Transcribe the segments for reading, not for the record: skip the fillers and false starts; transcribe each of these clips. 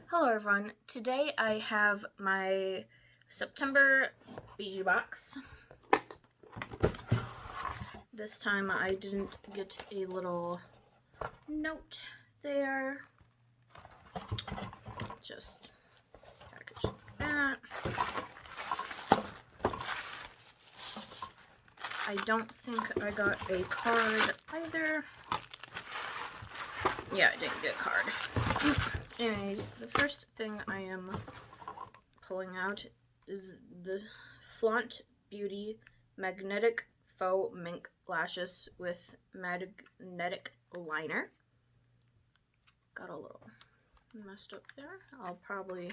Hello everyone, today I have my September Bijou Box. This time I didn't get a little note there, just package like that. I don't think I got a card either. Yeah, I didn't get a card. Anyways, the first thing I am pulling out is the Allure Beauty Magnetic Faux Mink Lashes with Magnetic Liner. Got a little messed up there. I'll probably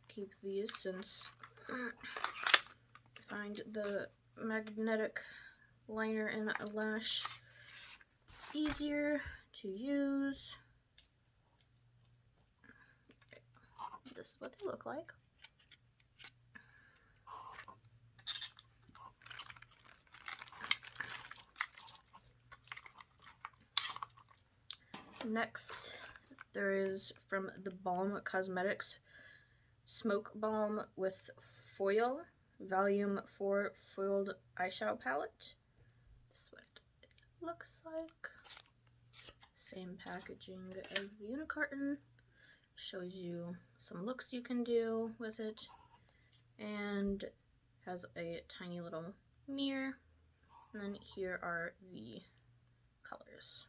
keep these since I find the magnetic liner in a lash easier to use. This is what they look like. Next, there is from the Balm Cosmetics Smoke Balm with Foil Volume 4 Foiled Eyeshadow Palette. This is what it looks like. Same packaging as the Unicarton. Shows you some looks you can do with it, and has a tiny little mirror, and then here are the colors.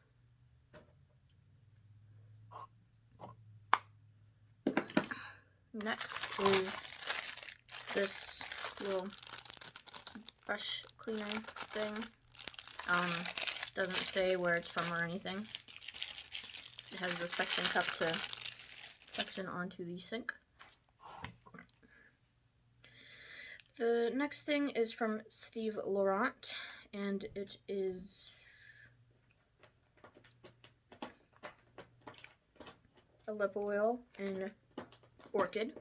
Next is this little brush cleaner thing. Doesn't say where it's from or anything. It has the suction cup to section onto the sink. The next thing is from Steve Laurent, and it is a lip oil in Orchid.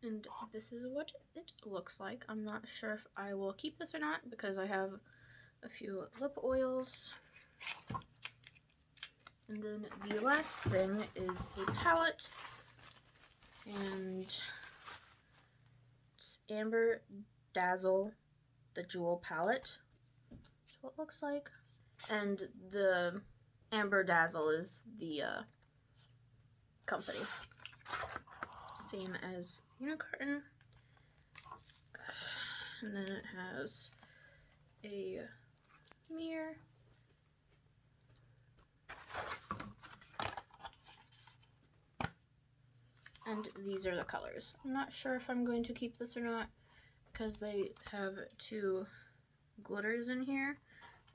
And this is what it looks like. I'm not sure if I will keep this or not because I have a few lip oils. And then the last thing is a palette, and it's Amber Dazzle, the Jewel palette. That's what it looks like. And the Amber Dazzle is the company. Same as Unicarton. And then it has a mirror. And these are the colors. I'm not sure if I'm going to keep this or not because they have two glitters in here,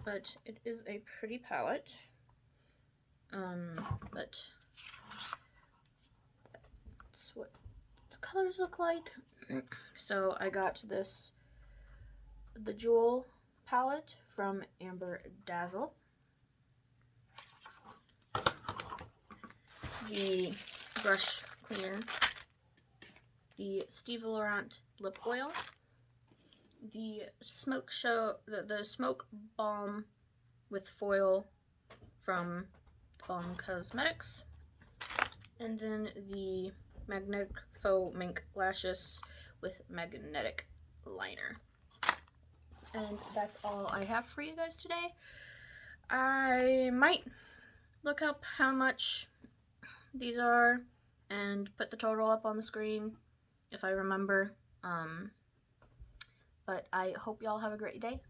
but it is a pretty palette. But that's what the colors look like. So I got this, the Jewel palette from Amber Dazzle, the brush cleaner, the Steve Laurent lip oil, the the smoke balm with foil from Balm Cosmetics, and then the magnetic faux mink lashes with magnetic liner. And that's all I have for you guys today. I might look up how much these are and put the total up on the screen if I remember. But I hope y'all have a great day.